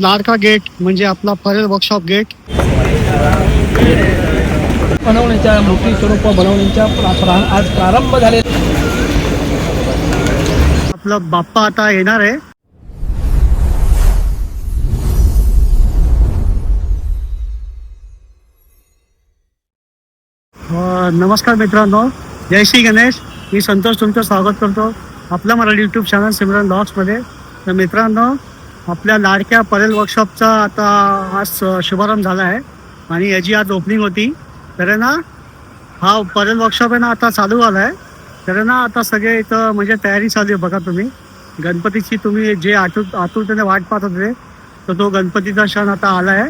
लाडका गेट म्हणजे आपला परेल वर्कशॉप गेट बनवण्याच्या मूर्ती स्वरूप बनवण्याच्या आज प्रारंभ झाले. आपला बाप्पा आता येणार आहे. नमस्कार मित्रांनो, जय श्री गणेश. मी संतोष तुमचं स्वागत करतो आपल्या मराठी यूट्यूब चॅनल सिमरन ब्लॉग्समध्ये. तर मित्रांनो, आपल्या लाडक्या परेल वर्कशॉपचा आता आज शुभारंभ झाला आहे आणि याची आज ओपनिंग होती. तर ना हा परेल वर्कशॉप आहे ना आता चालू झाला आहे. तर ना आता सगळे इथं म्हणजे तयारी चालू आहे. बघा तुम्ही गणपतीची तुम्ही जे आतुरतेने वाट पाहत होते तर तो गणपतीचा क्षण आता आला आहे.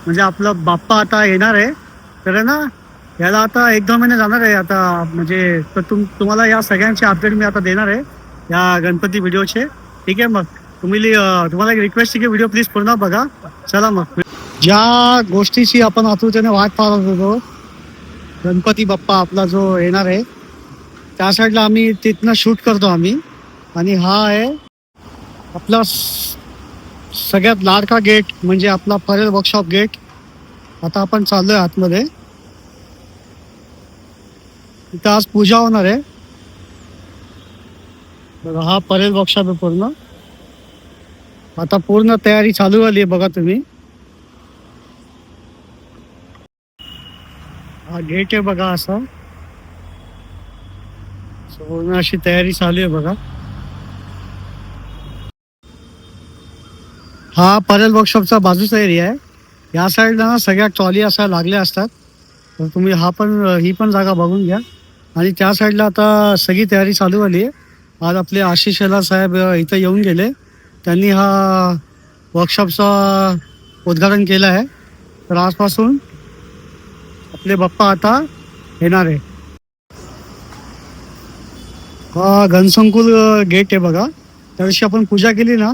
म्हणजे आपला बाप्पा आता येणार आहे. तर ना याला आता 1-2 महिने जाणार आहे आता. म्हणजे तर तुम्हाला या सगळ्यांचे अपडेट मी आता देणार आहे या गणपती व्हिडिओचे. ठीक आहे, मग तुम्हाला एक रिक्वेस्ट आहे की व्हिडिओ प्लीज पूर्ण बघा. चला मग, ज्या गोष्टीची आपण आतुरतेने वाट पाहत होतो गणपती बाप्पा आपला जो येणार आहे त्या साईडला आम्ही तिथनं शूट करतो आम्ही. आणि हा आहे आपला सगळ्यात लाडका गेट म्हणजे आपला परेल वर्कशॉप गेट. आता आपण चाललोय आतमध्ये. इथं आज पूजा होणार आहे. बघा हा परेल वर्कशॉप आहे पूर्ण. आता पूर्ण तयारी चालू झाली आहे. बघा तुम्ही हा गेट आहे बघा. असा पूर्ण अशी तयारी चालू आहे बघा. हा परेल वर्कशॉपचा बाजूचा एरिया आहे. या साईडला ना सगळ्या ट्रॉली असा लागल्या असतात. तर तुम्ही ही पण जागा बघून घ्या. आणि त्या साईडला आता सगळी तयारी चालू झाली आहे. आज आपले आशिष शेलार साहेब इथं येऊन गेले. त्यांनी हा वर्कशॉपचा उद्घाटन केलं आहे. तर आजपासून आपले बाप्पा आता येणार आहे. हा घनसंकुल गेट आहे बघा. त्या दिवशी आपण पूजा केली ना,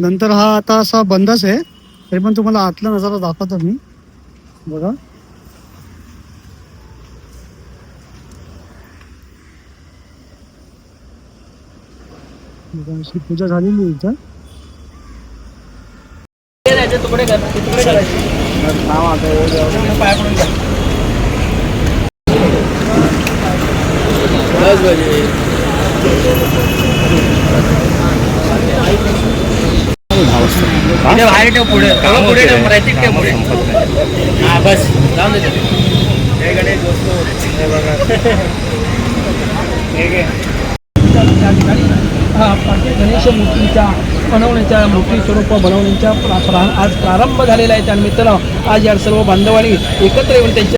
नंतर हा आता असा बंदच आहे. तरी पण तुम्हाला आतला नजारा दाखवतो मी. बघा अशी पूजा झालेली इथं. तुकडे करायचे पाया पडून घ्या. बाहेर ठेव पुढे पुढे ठेव पुढे. हा बस जाऊन दे. जय गणेश दोस्तो. गणेश मूर्तीच्या बनवण्याच्या मूर्ती स्वरूप बनवण्याच्या आज प्रारंभ झालेला आहे. त्यानिमित्तानं आज या सर्व बांधवांनी एकत्र येऊन त्यांच्या